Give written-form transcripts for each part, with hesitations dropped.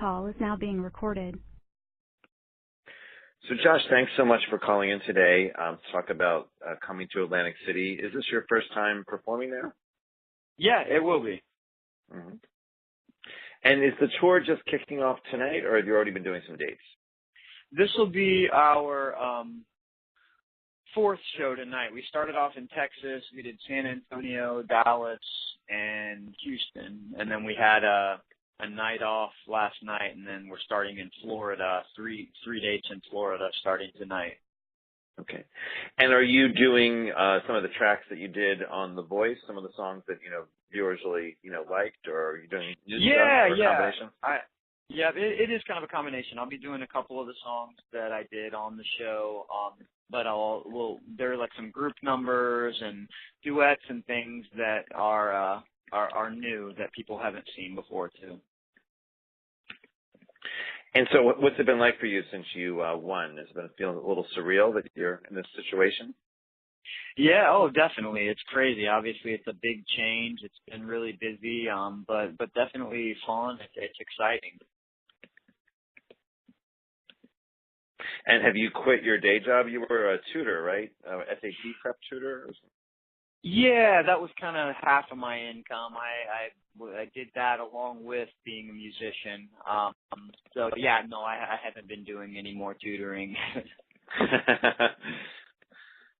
call is now being recorded. So, Josh, thanks so much for calling in today to talk about coming to Atlantic City. Is this your first time performing there? Yeah, it will be. Mm-hmm. And is the tour just kicking off tonight, or have you already been doing some dates? This will be our fourth show tonight. We started off in Texas. We did San Antonio, Dallas, and Houston. And then we had a night off last night, and then we're starting in Florida, three dates in Florida starting tonight. Okay. And are you doing some of the tracks that you did on The Voice, some of the songs that, viewers really, liked, or are you doing new stuff or a combination? It is kind of a combination. I'll be doing a couple of the songs that I did on the show, but there are like some group numbers and duets and things that are new that people haven't seen before too. And so what's it been like for you since you won? Has it been feeling a little surreal that you're in this situation? Yeah, oh, definitely. It's crazy. Obviously, it's a big change. It's been really busy, but definitely fun. It's exciting. And have you quit your day job? You were a tutor, right? SAT prep tutor or something? Yeah, that was kind of half of my income. I did that along with being a musician. So yeah, no, I haven't been doing any more tutoring.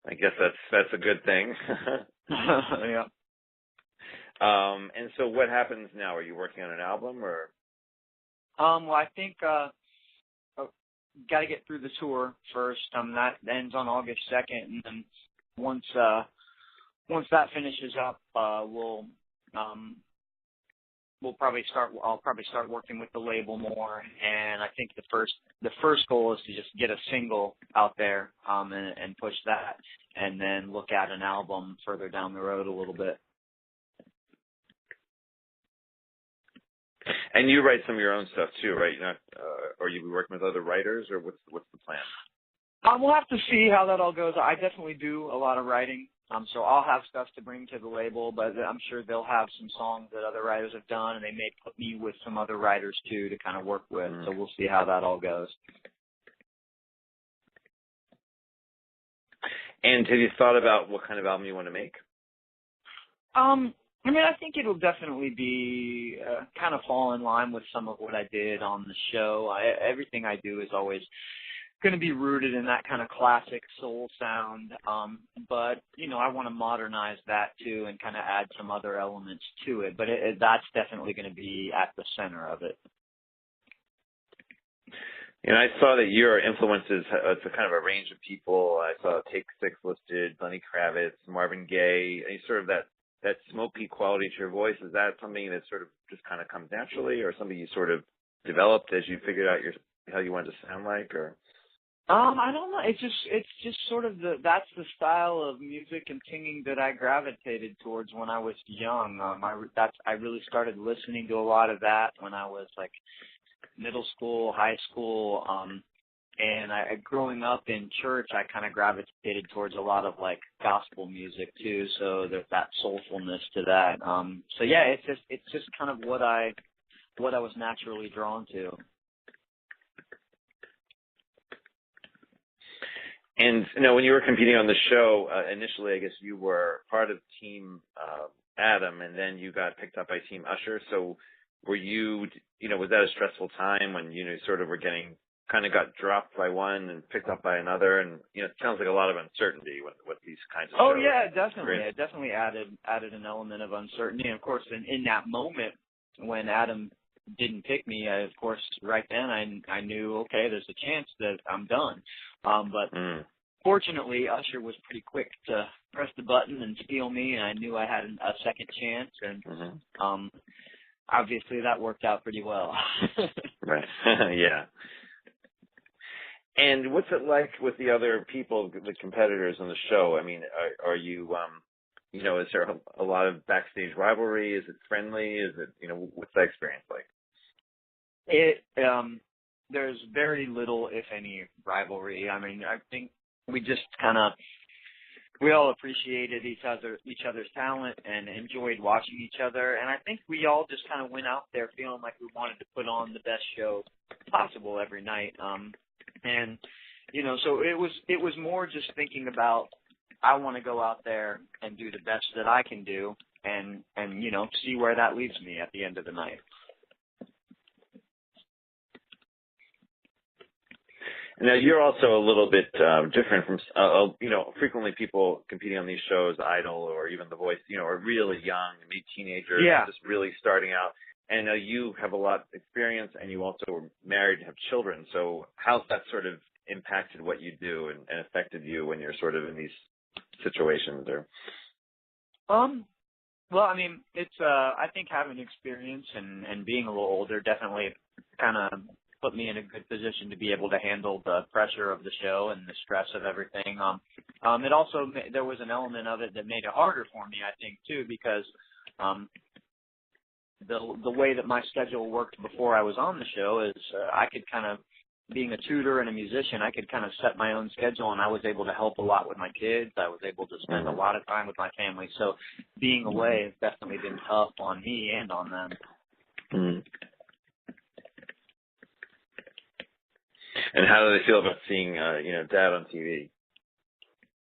I guess that's a good thing. Yeah. And so what happens now? Are you working on an album or? Well, I think got to get through the tour first. That ends on August 2nd, and then once that finishes up, we'll probably start. I'll probably start working with the label more, and I think the first goal is to just get a single out there, and push that, and then look at an album further down the road a little bit. And you write some of your own stuff too, right? You're not, or you be working with other writers, or what's the plan? We'll have to see how that all goes. I definitely do a lot of writing. So I'll have stuff to bring to the label, but I'm sure they'll have some songs that other writers have done, and they may put me with some other writers too to kind of work with. So we'll see how that all goes. And have you thought about what kind of album you want to make? I think it'll definitely be kind of fall in line with some of what I did on the show. Everything I do is always going to be rooted in that kind of classic soul sound, but I want to modernize that too and kind of add some other elements to it, but that's definitely going to be at the center of it. And I saw that your influences, it's a kind of a range of people. I saw Take Six listed, Lenny Kravitz, Marvin Gaye, and sort of that smoky quality to your voice. Is that something that sort of just kind of comes naturally, or something you sort of developed as you figured out how you wanted to sound like, or? I don't know. It's just sort of that's the style of music and singing that I gravitated towards when I was young. I really started listening to a lot of that when I was like middle school, high school, and growing up in church, I kind of gravitated towards a lot of like gospel music too. So there's that soulfulness to that. So yeah, it's just kind of what I was naturally drawn to. And when you were competing on the show, initially, I guess you were part of Team Adam, and then you got picked up by Team Usher. So were you, was that a stressful time when sort of were got dropped by one and picked up by another, and it sounds like a lot of uncertainty with these kinds of shows. Oh yeah, definitely. It definitely added an element of uncertainty, and of course, in that moment when Adam didn't pick me, of course, right then I knew, okay, there's a chance that I'm done. But fortunately, Usher was pretty quick to press the button and steal me, and I knew I had a second chance, and obviously that worked out pretty well. Right. Yeah. And what's it like with the other people, the competitors on the show? I mean, are you, is there a lot of backstage rivalry? Is it friendly? Is it, what's that experience like? There's very little, if any, rivalry. I mean, I think we just kind of we all appreciated each other's talent and enjoyed watching each other. And I think we all just kind of went out there feeling like we wanted to put on the best show possible every night. And so it was more just thinking about, I want to go out there and do the best that I can do, and see where that leaves me at the end of the night. Now, you're also a little bit different from, frequently people competing on these shows, Idol or even The Voice, are really young, maybe teenagers, just really starting out. And you have a lot of experience, and you also were married and have children. So how's that sort of impacted what you do and affected you when you're sort of in these situations? Or well, I mean, it's I think having experience and being a little older definitely kind of put me in a good position to be able to handle the pressure of the show and the stress of everything. It also, there was an element of it that made it harder for me, I think, too, because the way that my schedule worked before I was on the show is I could kind of, being a tutor and a musician, I could kind of set my own schedule, and I was able to help a lot with my kids. I was able to spend a lot of time with my family. So being away has definitely been tough on me and on them. Mm-hmm. And how do they feel about seeing, Dad on TV?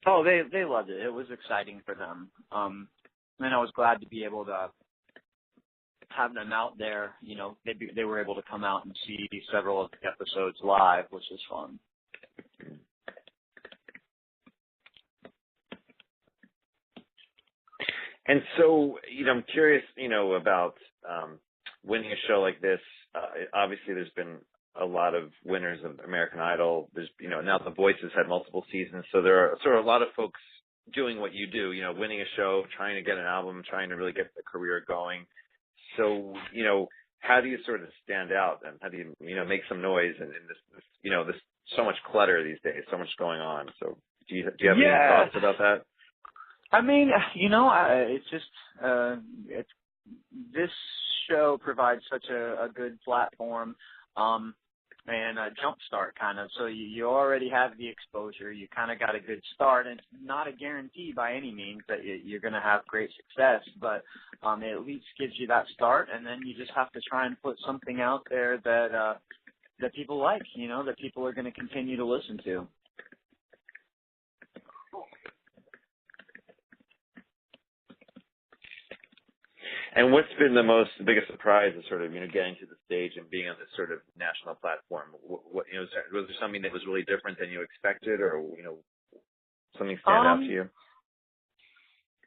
Oh, they loved it. It was exciting for them. And I was glad to be able to have them out there. They were able to come out and see several of the episodes live, which was fun. And so, I'm curious, about winning a show like this. Obviously, there's been a lot of winners of American Idol. There's, now The Voice has had multiple seasons. So there are sort of a lot of folks doing what you do, winning a show, trying to get an album, trying to really get the career going. So, how do you sort of stand out, and how do you, make some noise in this, there's so much clutter these days, so much going on. So do you have any thoughts about that? I mean, it's just, this show provides such a good platform, and a jump start kind of. So you already have the exposure. You kind of got a good start, and it's not a guarantee by any means that you're going to have great success, but it at least gives you that start, and then you just have to try and put something out there that people like, that people are going to continue to listen to. And what's been the biggest surprise of sort of, getting to the stage and being on this sort of national platform? What was there something that was really different than you expected, or, something stand out to you?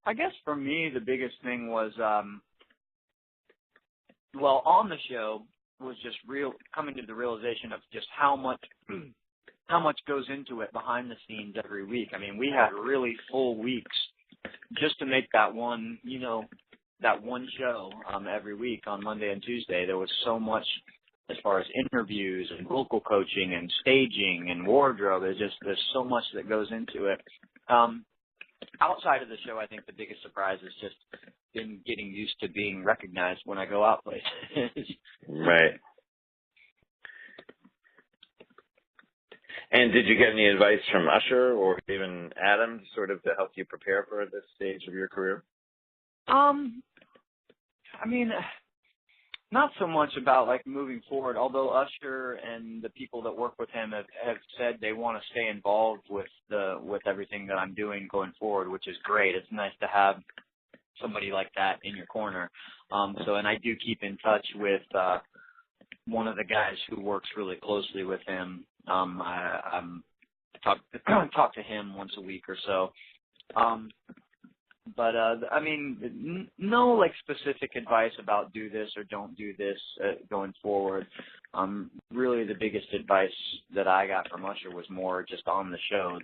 I guess for me, the biggest thing was, on the show was just coming to the realization of just how much goes into it behind the scenes every week. I mean, we had really full weeks just to make that one, that one show every week on Monday and Tuesday. There was so much as far as interviews and vocal coaching and staging and wardrobe. There's so much that goes into it. Outside of the show, I think the biggest surprise is just been getting used to being recognized when I go out places. Right. And did you get any advice from Usher or even Adam sort of to help you prepare for this stage of your career? I mean, not so much about like moving forward, although Usher and the people that work with him have said they want to stay involved with everything that I'm doing going forward, which is great. It's nice to have somebody like that in your corner. And I do keep in touch with one of the guys who works really closely with him. I talk to him once a week or so. But I mean, no like specific advice about do this or don't do this going forward. Really, the biggest advice that I got from Usher was more just on the show,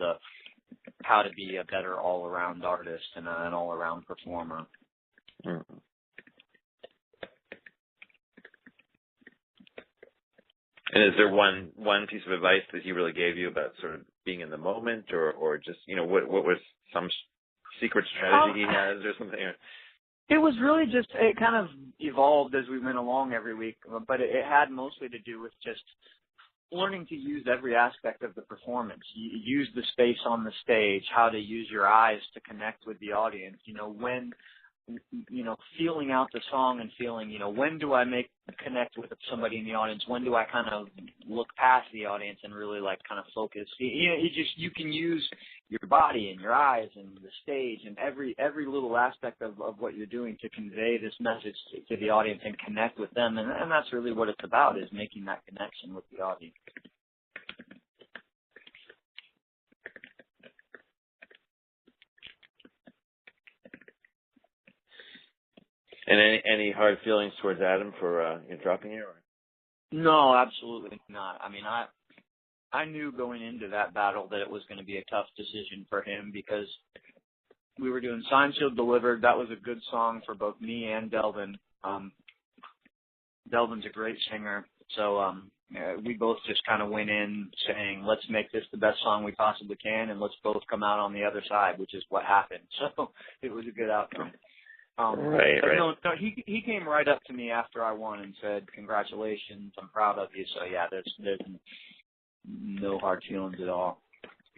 how to be a better all-around artist and an all-around performer. Mm-hmm. And is there one piece of advice that he really gave you about sort of being in the moment, or just what was some secret strategy he has or something? It was really just, it kind of evolved as we went along every week, but it had mostly to do with just learning to use every aspect of the performance. You use the space on the stage, how to use your eyes to connect with the audience. When, feeling out the song and feeling, when do I connect with somebody in the audience? When do I kind of look past the audience and really kind of focus? You can use your body and your eyes and the stage and every little aspect of what you're doing to convey this message to the audience and connect with them. And that's really what it's about, is making that connection with the audience. And any hard feelings towards Adam for dropping you? Or? No, absolutely not. I mean, I knew going into that battle that it was going to be a tough decision for him, because we were doing Signed, Sealed, Delivered. That was a good song for both me and Delvin. Delvin's a great singer, so we both just kind of went in saying, let's make this the best song we possibly can, and let's both come out on the other side, which is what happened. So it was a good outcome. Right. No, he came right up to me after I won and said, congratulations, I'm proud of you. So, yeah, there's no hard feelings at all.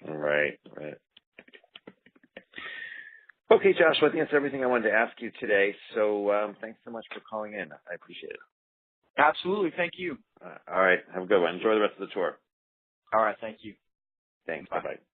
Right. Okay, Josh, well, I think that's everything I wanted to ask you today. So thanks so much for calling in. I appreciate it. Absolutely. Thank you. All right. Have a good one. Enjoy the rest of the tour. All right. Thank you. Thanks. Bye. Bye-bye.